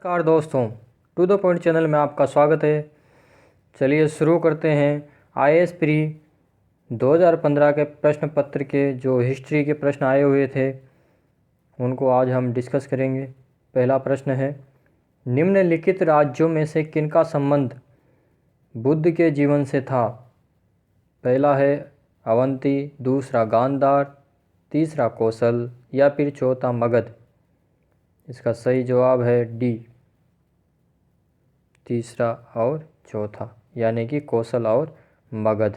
नमस्कार दोस्तों, to the point channel में आपका स्वागत है। चलिए शुरू करते हैं। आईएएस प्री 2015 के प्रश्न पत्र के जो हिस्ट्री के प्रश्न आए हुए थे उनको आज हम डिस्कस करेंगे। पहला प्रश्न है, निम्नलिखित राज्यों में से किनका संबंध बुद्ध के जीवन से था? पहला है अवंती, दूसरा गांधार, तीसरा कौशल या फिर चौथा मगध। इसका सही जवाब है डी, तीसरा और चौथा, यानी कि कौशल और मगध।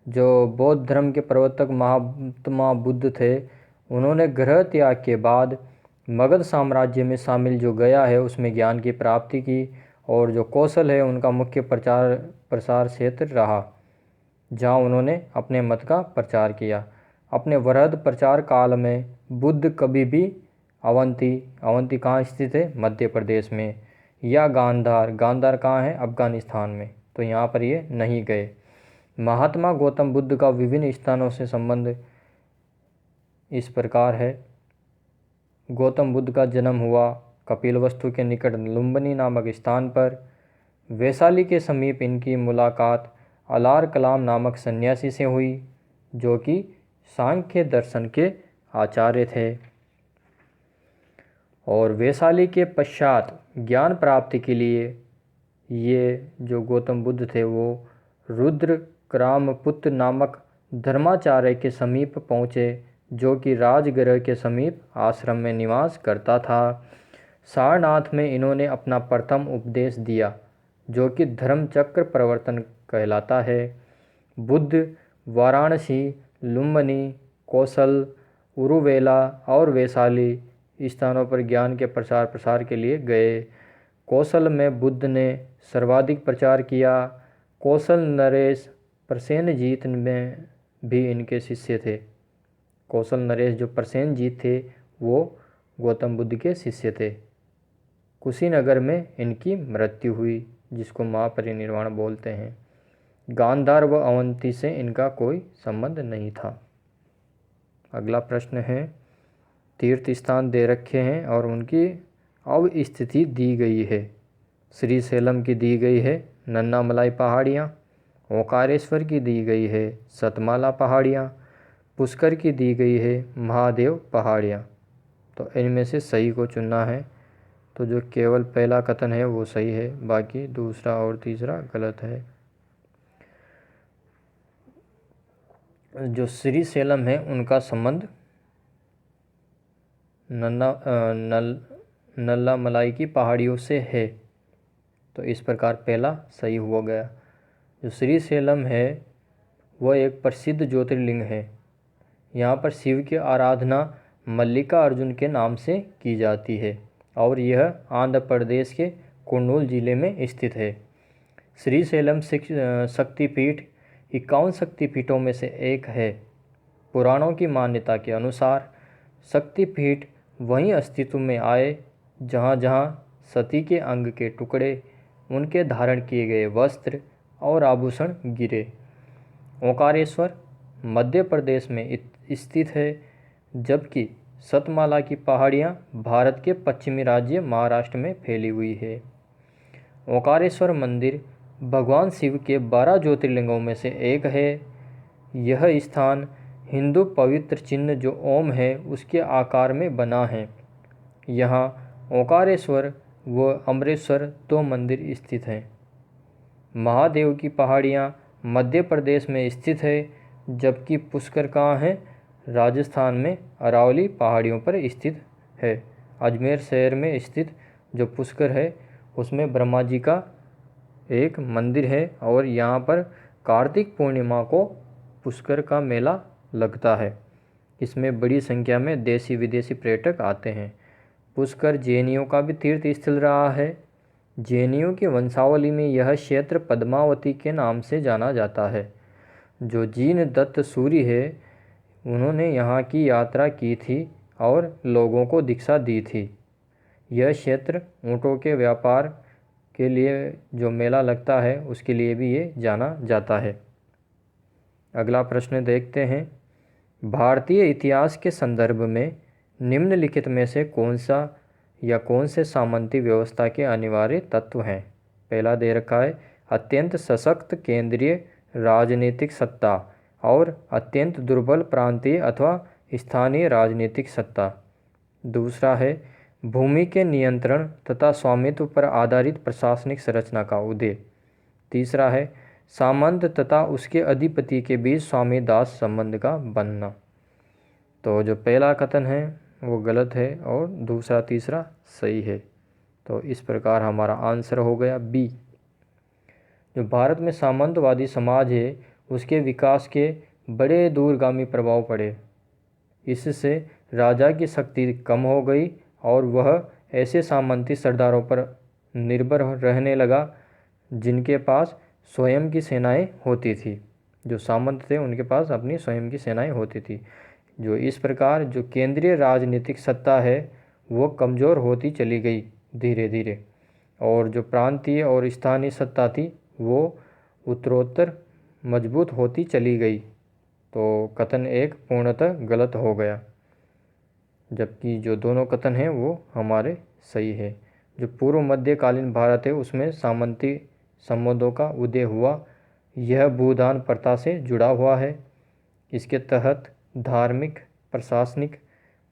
जो बौद्ध धर्म के प्रवर्तक महात्मा बुद्ध थे, उन्होंने गृह त्याग के बाद मगध साम्राज्य में शामिल जो गया है उसमें ज्ञान की प्राप्ति की, और जो कौशल है उनका मुख्य प्रसार क्षेत्र रहा, जहां उन्होंने अपने मत का प्रचार किया। अपने वृहद प्रचार काल में बुद्ध कभी भी अवंती कहाँ स्थित है? मध्य प्रदेश में। या गांधार कहाँ है? अफगानिस्तान में। तो यहाँ पर ये नहीं गए। महात्मा गौतम बुद्ध का विभिन्न स्थानों से संबंध इस प्रकार है। गौतम बुद्ध का जन्म हुआ कपिलवस्तु के निकट लुम्बिनी नामक स्थान पर। वैशाली के समीप इनकी मुलाकात अलार कलाम नामक सन्यासी से हुई, जो कि सांख्य दर्शन के आचार्य थे। और वैशाली के पश्चात ज्ञान प्राप्ति के लिए ये जो गौतम बुद्ध थे वो रुद्रक्रामपुत्र नामक धर्माचार्य के समीप पहुँचे, जो कि राजगृह के समीप आश्रम में निवास करता था। सारनाथ में इन्होंने अपना प्रथम उपदेश दिया, जो कि धर्मचक्र प्रवर्तन कहलाता है। बुद्ध वाराणसी, लुम्बिनी, कौशल, उरुवेला और वैशाली स्थानों पर ज्ञान के प्रसार के लिए गए। कौशल में बुद्ध ने सर्वाधिक प्रचार किया। कौशल नरेश प्रसेनजीत में भी इनके शिष्य थे। कौशल नरेश जो प्रसेनजीत थे वो गौतम बुद्ध के शिष्य थे। कुशीनगर में इनकी मृत्यु हुई, जिसको महापरिनिर्वाण बोलते हैं। गांधार व अवंती से इनका कोई संबंध नहीं था। अगला प्रश्न है, तीर्थ स्थान दे रखे हैं और उनकी अवस्थिति दी गई है। श्रीशैलम की दी गई है नन्नामलाई पहाड़ियाँ, ओंकारेश्वर की दी गई है सतमाला पहाड़ियाँ, पुष्कर की दी गई है महादेव पहाड़ियाँ। तो इनमें से सही को चुनना है। तो जो केवल पहला कथन है वो सही है, बाकी दूसरा और तीसरा गलत है। जो श्रीशैलम है उनका संबंध नल्लामलाई की पहाड़ियों से है, तो इस प्रकार पहला सही हो गया। जो श्रीशैलम है वह एक प्रसिद्ध ज्योतिर्लिंग है। यहाँ पर शिव की आराधना मल्लिकार्जुन के नाम से की जाती है, और यह आंध्र प्रदेश के कुर्नूल जिले में स्थित है। श्रीशैलम शक्तिपीठ 51 शक्तिपीठों में से एक है। पुराणों की मान्यता के अनुसार शक्तिपीठ वहीं अस्तित्व में आए जहाँ जहाँ सती के अंग के टुकड़े, उनके धारण किए गए वस्त्र और आभूषण गिरे। ओंकारेश्वर मध्य प्रदेश में स्थित है, जबकि सतमाला की पहाड़ियाँ भारत के पश्चिमी राज्य महाराष्ट्र में फैली हुई है। ओंकारेश्वर मंदिर भगवान शिव के 12 ज्योतिर्लिंगों में से एक है। यह स्थान हिंदू पवित्र चिन्ह जो ओम है उसके आकार में बना है। यहाँ ओंकारेश्वर व अमरेश्वर 2 मंदिर स्थित हैं। महादेव की पहाड़ियाँ मध्य प्रदेश में स्थित है, जबकि पुष्कर कहाँ है? राजस्थान में अरावली पहाड़ियों पर स्थित है। अजमेर शहर में स्थित जो पुष्कर है उसमें ब्रह्मा जी का एक मंदिर है, और यहाँ पर कार्तिक पूर्णिमा को पुष्कर का मेला लगता है। इसमें बड़ी संख्या में देशी विदेशी पर्यटक आते हैं। पुष्कर जैनियों का भी तीर्थ स्थल रहा है। जैनियों की वंशावली में यह क्षेत्र पद्मावती के नाम से जाना जाता है। जो जीन दत्त सूरी है उन्होंने यहाँ की यात्रा की थी और लोगों को दीक्षा दी थी। यह क्षेत्र ऊँटों के व्यापार के लिए जो मेला लगता है उसके लिए भी ये जाना जाता है। अगला प्रश्न देखते हैं, भारतीय इतिहास के संदर्भ में निम्नलिखित में से कौन सा या कौन से सामंती व्यवस्था के अनिवार्य तत्व हैं? पहला दे रखा है अत्यंत सशक्त केंद्रीय राजनीतिक सत्ता और अत्यंत दुर्बल प्रांतीय अथवा स्थानीय राजनीतिक सत्ता। दूसरा है भूमि के नियंत्रण तथा स्वामित्व पर आधारित प्रशासनिक संरचना का उदय। तीसरा है सामंत तथा उसके अधिपति के बीच स्वामी दास संबंध का बनना। तो जो पहला कथन है वो गलत है और दूसरा तीसरा सही है। तो इस प्रकार हमारा आंसर हो गया बी। जो भारत में सामंतवादी समाज है उसके विकास के बड़े दूरगामी प्रभाव पड़े। इससे राजा की शक्ति कम हो गई और वह ऐसे सामंती सरदारों पर निर्भर रहने लगा जिनके पास स्वयं की सेनाएं होती थी। जो सामंत थे उनके पास अपनी स्वयं की सेनाएं होती थी। जो इस प्रकार जो केंद्रीय राजनीतिक सत्ता है वो कमज़ोर होती चली गई धीरे धीरे, और जो प्रांतीय और स्थानीय सत्ता थी वो उत्तरोत्तर मजबूत होती चली गई। तो कथन एक पूर्णतः गलत हो गया, जबकि जो दोनों कथन हैं वो हमारे सही है। जो पूर्व मध्यकालीन भारत है उसमें सामंती संबंधों का उदय हुआ। यह भूदान प्रथा से जुड़ा हुआ है। इसके तहत धार्मिक प्रशासनिक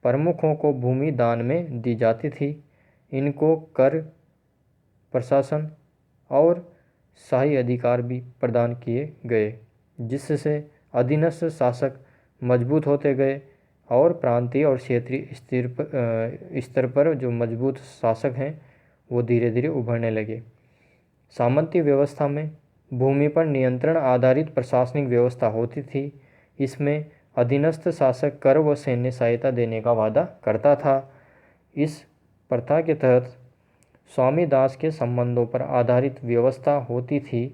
प्रमुखों को भूमि दान में दी जाती थी। इनको कर, प्रशासन और शाही अधिकार भी प्रदान किए गए, जिससे अधीनस्थ शासक मजबूत होते गए और प्रांतीय और क्षेत्रीय स्तर पर जो मजबूत शासक हैं वो धीरे धीरे उभरने लगे। सामंती व्यवस्था में भूमि पर नियंत्रण आधारित प्रशासनिक व्यवस्था होती थी। इसमें अधीनस्थ शासक कर व सैन्य सहायता देने का वादा करता था। इस प्रथा के तहत स्वामी दास के संबंधों पर आधारित व्यवस्था होती थी।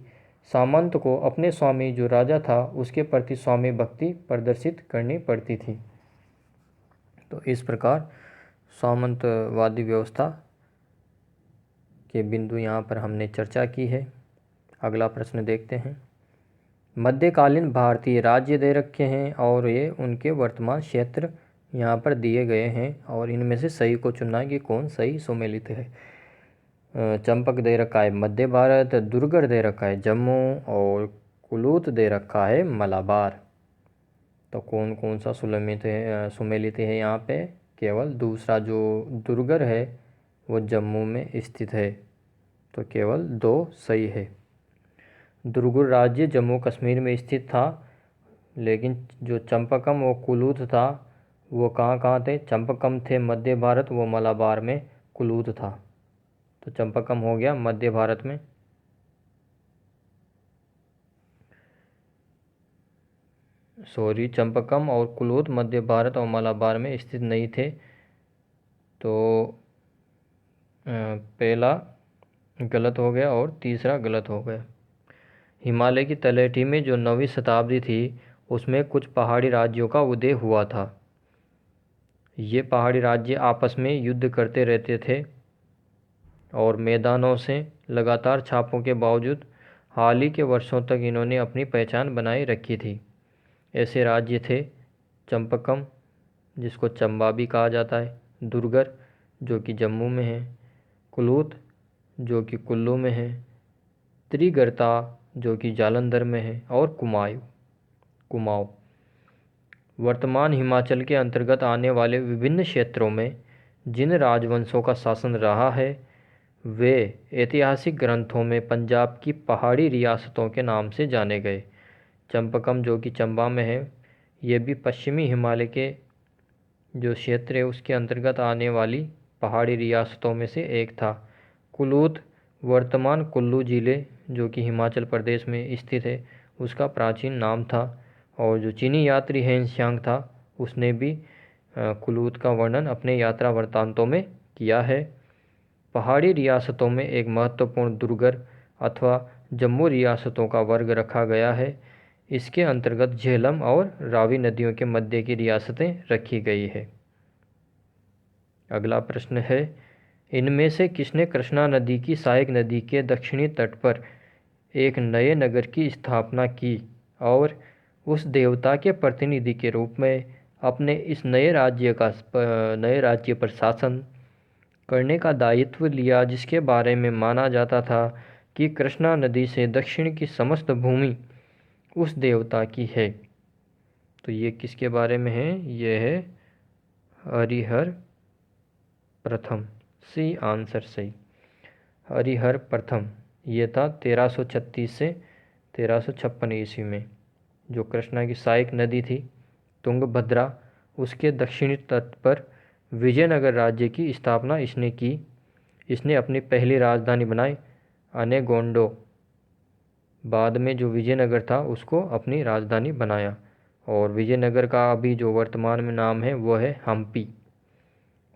सामंत को अपने स्वामी जो राजा था उसके प्रति स्वामी भक्ति प्रदर्शित करनी पड़ती थी। तो इस प्रकार सामंतवादी व्यवस्था के बिंदु यहाँ पर हमने चर्चा की है। अगला प्रश्न देखते हैं। मध्यकालीन भारतीय राज्य दे रखे हैं और ये उनके वर्तमान क्षेत्र यहाँ पर दिए गए हैं और इनमें से सही को चुनना है कि कौन सही सुमेलित है। चंपक दे रखा है मध्य भारत, दुर्गर दे रखा है जम्मू और कुलूत दे रखा है मलाबार। तो कौन कौन सा सुमेलित है यहाँ पे? केवल दूसरा जो दुर्गर है वो जम्मू में स्थित है। तो केवल दो सही है। दुर्गर राज्य जम्मू कश्मीर में स्थित था, लेकिन जो चंपकम व कुलूत था वो कहाँ थे? चंपकम थे मध्य भारत, वो मलाबार में कुलूत था। तो चंपकम हो गया मध्य भारत में। चंपकम और कुलूत मध्य भारत और मलाबार में स्थित नहीं थे। तो पहला गलत हो गया और तीसरा गलत हो गया। हिमालय की तलहटी में जो 9वीं शताब्दी थी उसमें कुछ पहाड़ी राज्यों का उदय हुआ था। ये पहाड़ी राज्य आपस में युद्ध करते रहते थे और मैदानों से लगातार छापों के बावजूद हाल ही के वर्षों तक इन्होंने अपनी पहचान बनाए रखी थी। ऐसे राज्य थे चंपकम, जिसको चंबा भी कहा जाता है, दुर्गर जो कि जम्मू में है, कुलूत जो कि कुल्लू में है, त्रिगर्ता जो कि जालंधर में है और कुमाऊं। वर्तमान हिमाचल के अंतर्गत आने वाले विभिन्न क्षेत्रों में जिन राजवंशों का शासन रहा है वे ऐतिहासिक ग्रंथों में पंजाब की पहाड़ी रियासतों के नाम से जाने गए। चंपकम जो कि चंबा में है, ये भी पश्चिमी हिमालय के जो क्षेत्र है उसके अंतर्गत आने वाली पहाड़ी रियासतों में से एक था। कुलूत वर्तमान कुल्लू जिले जो कि हिमाचल प्रदेश में स्थित है उसका प्राचीन नाम था। और जो चीनी यात्री हेनत्सांग था उसने भी कुलूत का वर्णन अपने यात्रा वृत्तांतों में किया है। पहाड़ी रियासतों में एक महत्वपूर्ण दुर्गर अथवा जम्मू रियासतों का वर्ग रखा गया है। इसके अंतर्गत झेलम और रावी नदियों के मध्य की रियासतें रखी गई है। अगला प्रश्न है, इनमें से किसने कृष्णा नदी की सहायक नदी के दक्षिणी तट पर एक नए नगर की स्थापना की और उस देवता के प्रतिनिधि के रूप में अपने इस नए राज्य पर शासन करने का दायित्व लिया, जिसके बारे में माना जाता था कि कृष्णा नदी से दक्षिण की समस्त भूमि उस देवता की है। तो ये किसके बारे में है? ये है हरिहर प्रथम। सी आंसर सही। हरिहर प्रथम ये था 1336 से 1356 ईस्वी में। जो कृष्णा की सहायक नदी थी तुंगभद्रा, उसके दक्षिणी तट पर विजयनगर राज्य की स्थापना इसने की। इसने अपनी पहली राजधानी बनाई अनेगोंडो। बाद में जो विजयनगर था उसको अपनी राजधानी बनाया, और विजयनगर का अभी जो वर्तमान में नाम है वो है हम्पी।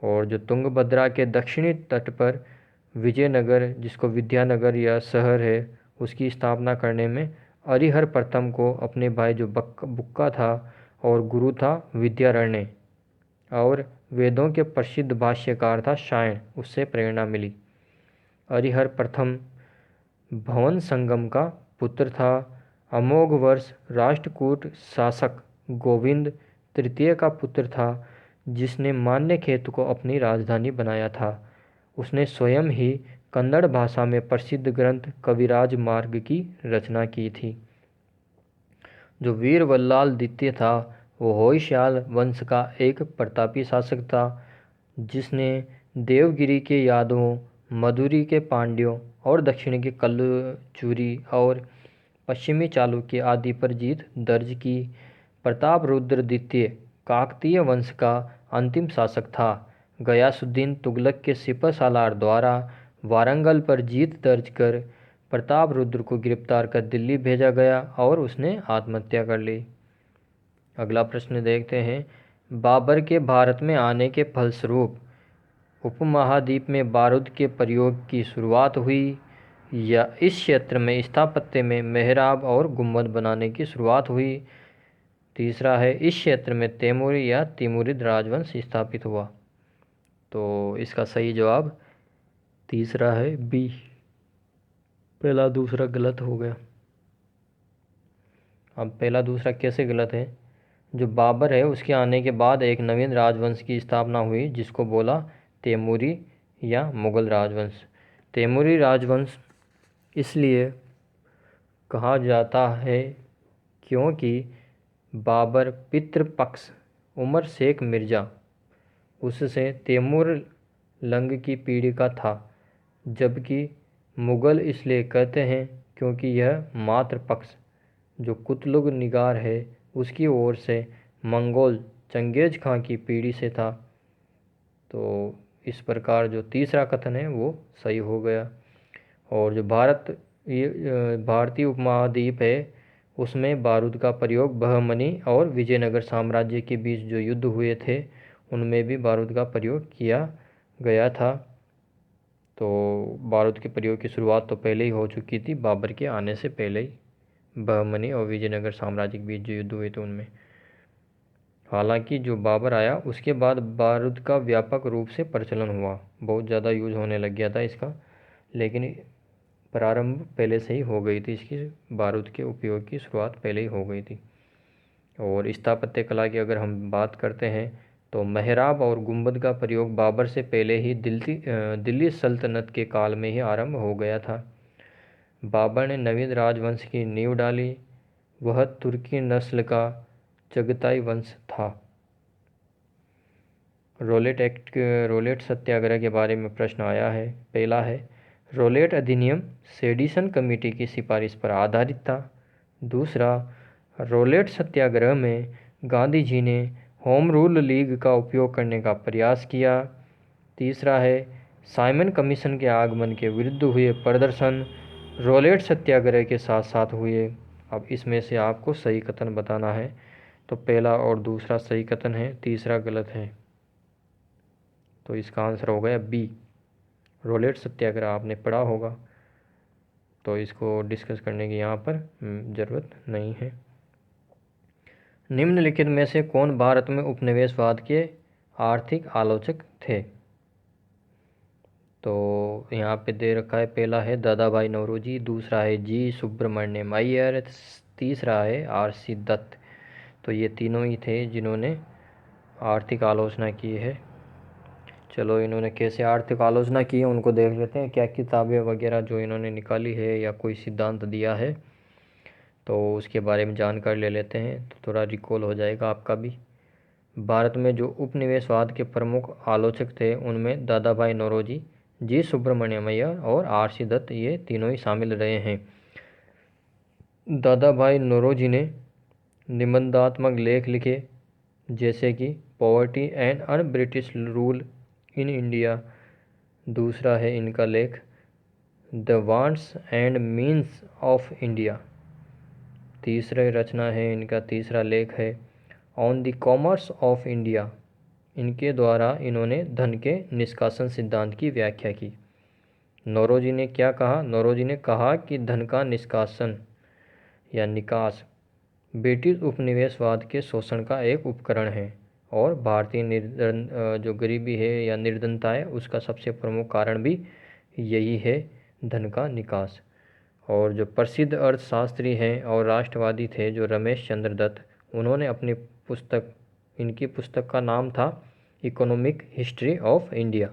और जो तुंगभद्रा के दक्षिणी तट पर विजयनगर, जिसको विद्यानगर या शहर है, उसकी स्थापना करने में हरिहर प्रथम को अपने भाई जो बुक्का था और गुरु था विद्यारण्य और वेदों के प्रसिद्ध भाष्यकार था शायण, उससे प्रेरणा मिली। हरिहर प्रथम भवन संगम का पुत्र था। अमोघ वर्ष राष्ट्रकूट शासक गोविंद तृतीय का पुत्र था, जिसने मान्यखेत को अपनी राजधानी बनाया था। उसने स्वयं ही कन्नड़ भाषा में प्रसिद्ध ग्रंथ कविराज मार्ग की रचना की थी। जो वीर वल्लाल द्वितीय था वो होयसाल वंश का एक प्रतापी शासक था, जिसने देवगिरी के यादवों, मधुरी के पांड्यों और दक्षिण के कल्लचुरी और पश्चिमी चालुक्य आदि पर जीत दर्ज की। प्रतापरुद्र द्वितीय काकतीय वंश का अंतिम शासक था। गयासुद्दीन तुगलक के सिपह सालार द्वारा वारंगल पर जीत दर्ज कर प्रतापरुद्र को गिरफ्तार कर दिल्ली भेजा गया और उसने आत्महत्या कर ली। अगला प्रश्न देखते हैं। बाबर के भारत में आने के फलस्वरूप उपमहाद्वीप में बारूद के प्रयोग की शुरुआत हुई, या इस क्षेत्र में स्थापत्य में मेहराब और गुम्बद बनाने की शुरुआत हुई। तीसरा है इस क्षेत्र में तैमूरी या तिमुरिद राजवंश स्थापित हुआ। तो इसका सही जवाब तीसरा है बी। पहला दूसरा गलत हो गया। अब पहला दूसरा कैसे गलत है? जो बाबर है उसके आने के बाद एक नवीन राजवंश की स्थापना हुई, जिसको बोला तैमूरी या मुगल राजवंश। तैमूरी राजवंश इसलिए कहा जाता है क्योंकि बाबर पितृपक्ष उमर शेख मिर्ज़ा उससे तैमूर लंग की पीढ़ी का था, जबकि मुग़ल इसलिए कहते हैं क्योंकि यह मातृपक्ष जो कुतलुग निगार है उसकी ओर से मंगोल चंगेज खां की पीढ़ी से था। तो इस प्रकार जो तीसरा कथन है वो सही हो गया। और जो भारतीय उपमहाद्वीप है उसमें बारूद का प्रयोग बहमनी और विजयनगर साम्राज्य के बीच जो युद्ध हुए थे उनमें भी बारूद का प्रयोग किया गया था। तो बारूद के प्रयोग की शुरुआत तो पहले ही हो चुकी थी, बाबर के आने से पहले ही बहमनी और विजयनगर साम्राज्य के बीच जो युद्ध हुए थे उनमें। हालांकि जो बाबर आया उसके बाद बारूद का व्यापक रूप से प्रचलन हुआ, बहुत ज़्यादा यूज होने लग गया था इसका, लेकिन प्रारंभ पहले से ही हो गई थी, इसकी बारूद के उपयोग की शुरुआत पहले ही हो गई थी। और स्थापत्य कला की अगर हम बात करते हैं तो मेहराब और गुंबद का प्रयोग बाबर से पहले ही दिल्ली सल्तनत के काल में ही आरंभ हो गया था। बाबर ने नवीन राजवंश की नींव डाली, वह तुर्की नस्ल का चगताई वंश था। रोलेट सत्याग्रह के बारे में प्रश्न आया है। पहला है रोलेट अधिनियम सेडिसन कमेटी की सिफारिश पर आधारित था। दूसरा, रोलेट सत्याग्रह में गांधी जी ने होम रूल लीग का उपयोग करने का प्रयास किया। तीसरा है साइमन कमीशन के आगमन के विरुद्ध हुए प्रदर्शन रोलेट सत्याग्रह के साथ साथ हुए। अब इसमें से आपको सही कथन बताना है। तो पहला और दूसरा सही कथन है, तीसरा गलत है। तो इसका आंसर हो गया बी। रोलेट सत्याग्रह आपने पढ़ा होगा, तो इसको डिस्कस करने की यहाँ पर ज़रूरत नहीं है। निम्नलिखित में से कौन भारत में उपनिवेशवाद के आर्थिक आलोचक थे? तो यहाँ पे दे रखा है, पहला है दादा भाई नौरोजी, दूसरा है जी सुब्रमण्यम अय्यर, तीसरा है आर.सी. दत्त। तो ये तीनों ही थे जिन्होंने आर्थिक आलोचना की है। चलो इन्होंने कैसे आर्थिक आलोचना की है उनको देख लेते हैं, क्या किताबें वगैरह जो इन्होंने निकाली है या कोई सिद्धांत दिया है, तो उसके बारे में जानकारी ले लेते हैं तो थोड़ा रिकॉल हो जाएगा आपका भी। भारत में जो उपनिवेशवाद के प्रमुख आलोचक थे उनमें दादा भाई नौरोजी, जी सुब्रमण्यम अय्यर और आर.सी. दत्त, ये तीनों ही शामिल रहे हैं। दादा भाई नौरोजी ने निबंधात्मक लेख लिखे जैसे कि poverty and un British rule in India. दूसरा है इनका लेख the wants and means of India. तीसरा रचना है इनका, तीसरा लेख है on the commerce of India. इनके द्वारा इन्होंने धन के निष्कासन सिद्धांत की व्याख्या की। नौरोजी ने क्या कहा? नौरोजी ने कहा कि धन का निष्कासन या निकास ब्रिटिश उपनिवेशवाद के शोषण का एक उपकरण है और भारतीय जो गरीबी है या निर्धनता है उसका सबसे प्रमुख कारण भी यही है, धन का निकास। और जो प्रसिद्ध अर्थशास्त्री हैं और राष्ट्रवादी थे जो रमेश चंद्र दत्त, उन्होंने अपनी पुस्तक, इनकी पुस्तक का नाम था इकोनॉमिक हिस्ट्री ऑफ इंडिया।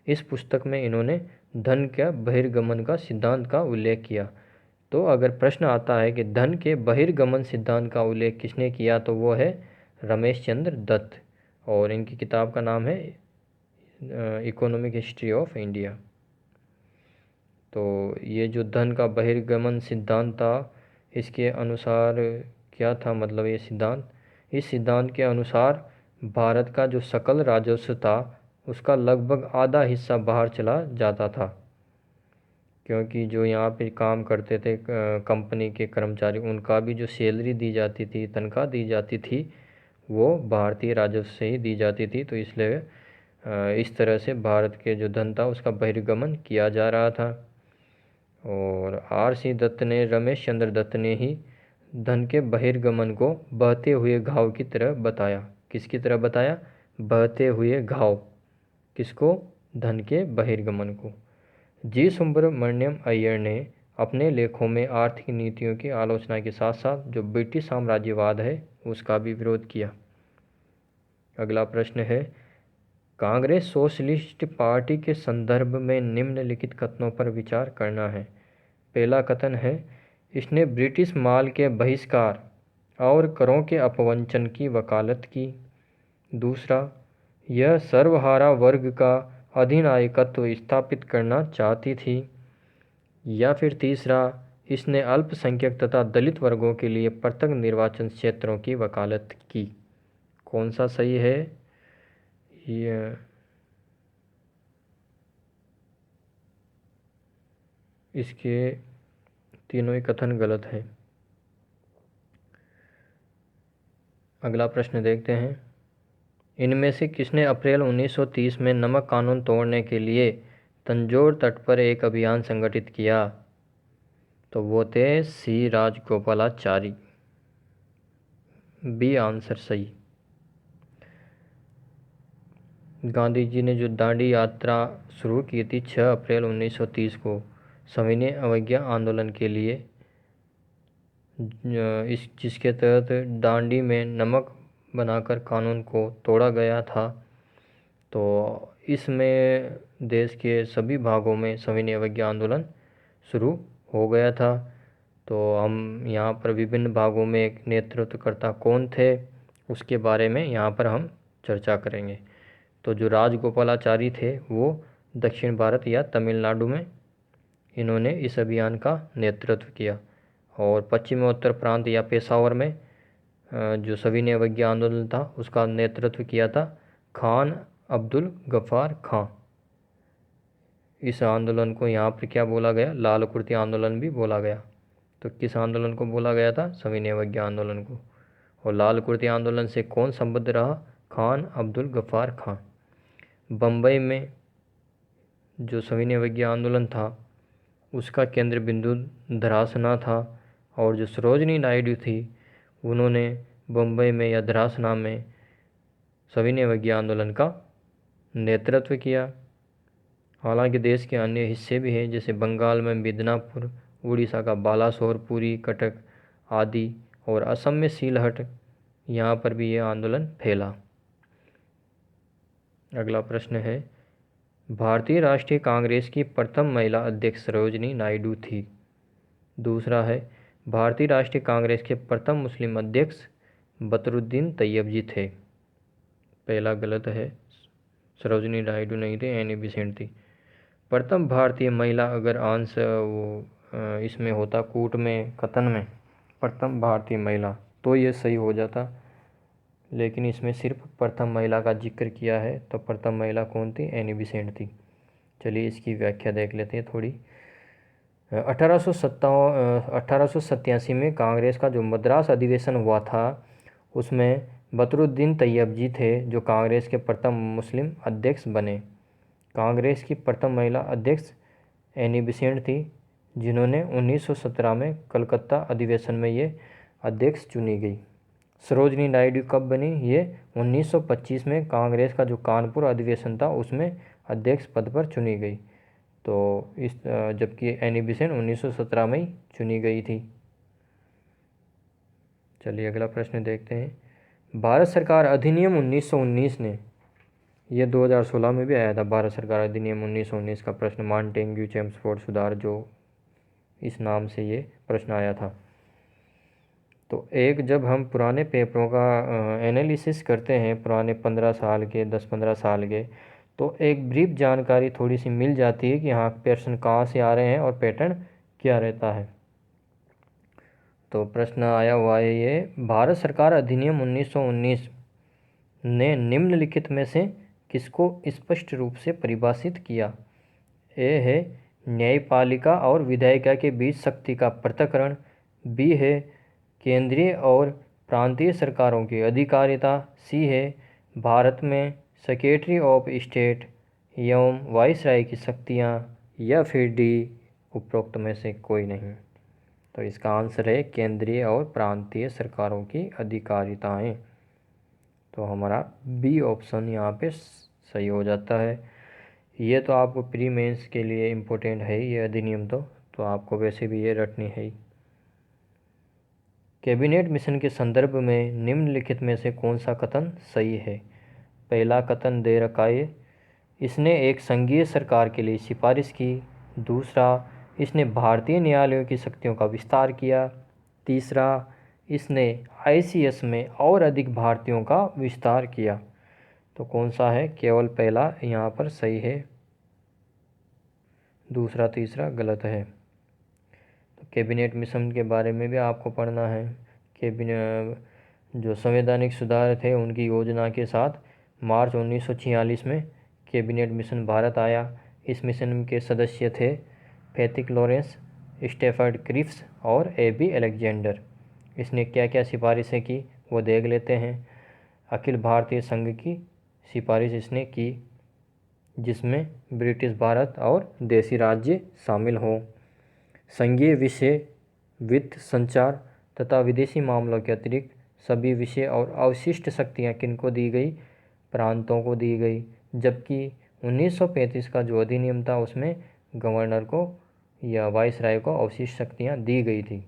इस पुस्तक में इन्होंने धन के बहिर्गमन का सिद्धांत का उल्लेख किया। तो अगर प्रश्न आता है कि धन के बहिर्गमन सिद्धांत का उल्लेख किसने किया, तो वो है रमेश चंद्र दत्त और इनकी किताब का नाम है इकोनॉमिक हिस्ट्री ऑफ इंडिया। तो ये जो धन का बहिर्गमन सिद्धांत था, इसके अनुसार क्या था, मतलब ये सिद्धांत, इस सिद्धांत के अनुसार भारत का जो सकल राजस्व था उसका लगभग आधा हिस्सा बाहर चला जाता था, क्योंकि जो यहाँ पे काम करते थे कंपनी के कर्मचारी, उनका भी जो सैलरी दी जाती थी, तनख्वाह दी जाती थी, वो भारतीय राजस्व से ही दी जाती थी। तो इसलिए इस तरह से भारत के जो धन था उसका बहिर्गमन किया जा रहा था। और आर.सी. दत्त ने, रमेश चंद्र दत्त ने ही धन के बहिर्गमन को बहते हुए घाव की तरह बताया। किसकी तरह बताया? बहते हुए घाव। किसको? धन के बहिर्गमन को। जी सुब्रमण्यम अय्यर ने अपने लेखों में आर्थिक नीतियों की आलोचना के साथ साथ जो ब्रिटिश साम्राज्यवाद है उसका भी विरोध किया। अगला प्रश्न है, कांग्रेस सोशलिस्ट पार्टी के संदर्भ में निम्नलिखित कथनों पर विचार करना है। पहला कथन है, इसने ब्रिटिश माल के बहिष्कार और करों के अपवंचन की वकालत की। दूसरा, यह सर्वहारा वर्ग का अधिनायकत्व स्थापित करना चाहती थी। या फिर तीसरा, इसने अल्पसंख्यक तथा दलित वर्गों के लिए पृथक निर्वाचन क्षेत्रों की वकालत की। कौन सा सही है? इसके तीनों ही कथन गलत हैं। अगला प्रश्न देखते हैं, इनमें से किसने अप्रैल 1930 में नमक कानून तोड़ने के लिए तंजौर तट पर एक अभियान संगठित किया? तो वो थे सी राजगोपालाचारी। बी आंसर सही। गांधी जी ने जो दांडी यात्रा शुरू की थी 6 अप्रैल 1930 को सविनय अवज्ञा आंदोलन के लिए, जिसके तहत दांडी में नमक बनाकर कानून को तोड़ा गया था, तो इसमें देश के सभी भागों में सविनय अवज्ञा आंदोलन शुरू हो गया था। तो हम यहाँ पर विभिन्न भागों में एक नेतृत्वकर्ता कौन थे उसके बारे में यहाँ पर हम चर्चा करेंगे। तो जो राजगोपालाचारी थे वो दक्षिण भारत या तमिलनाडु में इन्होंने इस अभियान का नेतृत्व किया, और पश्चिमोत्तर प्रांत या पेशावर में जो सविनय अवज्ञा आंदोलन था उसका नेतृत्व किया था खान अब्दुल गफ्फार खां। इस आंदोलन को यहाँ पर क्या बोला गया? लाल कुर्ती आंदोलन भी बोला गया। तो किस आंदोलन को बोला गया था? सविनय अवज्ञा आंदोलन को। और लाल कुर्ती आंदोलन से कौन संबद्ध रहा? खान अब्दुल गफ्फार खां। बम्बई में जो सविनय अवज्ञा आंदोलन था उसका केंद्र बिंदु धरासना था, और जो सरोजनी नायडू थी उन्होंने बम्बई में या धरासना में सविनय अवज्ञा आंदोलन का नेतृत्व किया। हालांकि देश के अन्य हिस्से भी हैं, जैसे बंगाल में मिदनापुर, उड़ीसा का बालासोर, पुरी, कटक आदि, और असम में सीलहट, यहाँ पर भी ये आंदोलन फैला। अगला प्रश्न है, भारतीय राष्ट्रीय कांग्रेस की प्रथम महिला अध्यक्ष सरोजिनी नायडू थी। दूसरा है, भारतीय राष्ट्रीय कांग्रेस के प्रथम मुस्लिम अध्यक्ष बदरुद्दीन तैयब जी थे। पहला गलत है, सरोजिनी नायडू नहीं थे, एनी बेसेंट थी। प्रथम भारतीय महिला, अगर आंसर इसमें होता कूट में कथन में प्रथम भारतीय महिला तो ये सही हो जाता, लेकिन इसमें सिर्फ प्रथम महिला का जिक्र किया है, तो प्रथम महिला कौन थी? एनी बेसेंट थी। चलिए इसकी व्याख्या देख लेते हैं थोड़ी। 1887 में कांग्रेस का जो मद्रास अधिवेशन हुआ था उसमें बदरुद्दीन तैयब जी थे जो कांग्रेस के प्रथम मुस्लिम अध्यक्ष बने। कांग्रेस की प्रथम महिला अध्यक्ष एनी बेसेंट थी, जिन्होंने 1917 में कलकत्ता अधिवेशन में ये अध्यक्ष चुनी गई। सरोजिनी नायडू कब बनी? ये 1925 में कांग्रेस का जो कानपुर अधिवेशन था उसमें अध्यक्ष पद पर चुनी गई। तो इस जबकि एनी बेसेंट 1917 में ही चुनी गई थी। चलिए अगला प्रश्न देखते हैं। भारत सरकार अधिनियम 1919 ने, यह 2016 में भी आया था, भारत सरकार अधिनियम 1919 का प्रश्न, मॉन्टेग्यू चेम्सफोर्ड सुधार, जो इस नाम से ये प्रश्न आया था। तो जब हम पुराने पेपरों का एनालिसिस करते हैं, पुराने 15 साल के, 10-15 साल के, तो एक ब्रीफ जानकारी थोड़ी सी मिल जाती है कि हाँ प्रश्न कहाँ से आ रहे हैं और पैटर्न क्या रहता है। तो प्रश्न आया हुआ है ये, भारत सरकार अधिनियम 1919 ने निम्नलिखित में से किसको स्पष्ट रूप से परिभाषित किया? ए है न्यायपालिका और विधायिका के बीच शक्ति का पृथक्करण, बी है केंद्रीय और प्रांतीय सरकारों की अधिकारिता, सी है भारत में सेक्रेटरी ऑफ स्टेट एवं वाइसराय की शक्तियाँ, या फिर डी उपरोक्त में से कोई नहीं। तो इसका आंसर है केंद्रीय और प्रांतीय सरकारों की अधिकारिताएं। तो हमारा बी ऑप्शन यहाँ पे सही हो जाता है। ये तो आपको प्री मेंस के लिए इम्पोर्टेंट है ये अधिनियम, तो आपको वैसे भी ये रटनी है ही। कैबिनेट मिशन के संदर्भ में निम्नलिखित में से कौन सा कथन सही है? पहला कथन दे रखा है, इसने एक संघीय सरकार के लिए सिफारिश की। दूसरा, इसने भारतीय न्यायालयों की शक्तियों का विस्तार किया। तीसरा, इसने आईसीएस में और अधिक भारतीयों का विस्तार किया। तो कौन सा है? केवल पहला यहाँ पर सही है, दूसरा तीसरा गलत है। तो कैबिनेट मिशन के बारे में भी आपको पढ़ना है। कैबिनेट जो संवैधानिक सुधार थे उनकी योजना के साथ मार्च 1946 में कैबिनेट मिशन भारत आया। इस मिशन के सदस्य थे पैथिक लॉरेंस, स्टेफर्ड क्रिप्स और एबी अलेक्जेंडर। इसने क्या क्या सिफारिशें की वो देख लेते हैं। अखिल भारतीय संघ की सिफारिश इसने की, जिसमें ब्रिटिश भारत और देशी राज्य शामिल हों। संघीय विषय, वित्त, संचार तथा विदेशी मामलों के अतिरिक्त सभी विषय और अवशिष्ट शक्तियाँ किनको दी गई? प्रांतों को दी गई। जबकि 1935 का जो अधिनियम था उसमें गवर्नर को या वाइसराय को अवशिष्ट शक्तियाँ दी गई थी।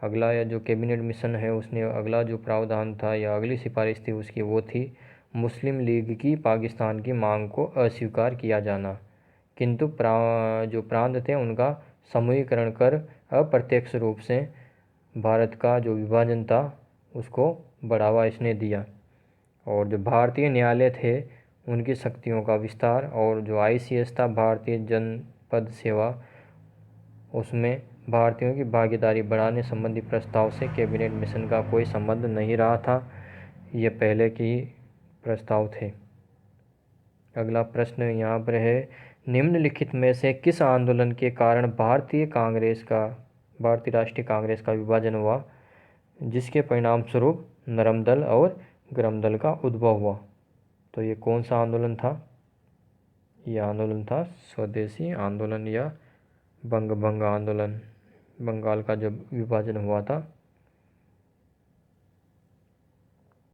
अगला या जो कैबिनेट मिशन है उसने अगला जो प्रावधान था या अगली सिफारिश थी उसकी वो थी मुस्लिम लीग की पाकिस्तान की मांग को अस्वीकार किया जाना, किंतु जो प्रांत थे उनका समूहीकरण कर अप्रत्यक्ष रूप से भारत का जो विभाजन था उसको बढ़ावा इसने दिया। और जो भारतीय न्यायालय थे उनकी शक्तियों का विस्तार, और जो आईसीएस था भारतीय जनपद सेवा, उसमें भारतीयों की भागीदारी बढ़ाने संबंधी प्रस्ताव से कैबिनेट मिशन का कोई संबंध नहीं रहा था, ये पहले के प्रस्ताव थे। अगला प्रश्न यहाँ पर है, निम्नलिखित में से किस आंदोलन के कारण भारतीय राष्ट्रीय कांग्रेस का विभाजन हुआ, जिसके परिणाम स्वरूप नरम दल और गरम दल का उद्भव हुआ? तो ये कौन सा आंदोलन था? यह आंदोलन था स्वदेशी आंदोलन या बंग भंग आंदोलन। बंगाल का जब विभाजन हुआ था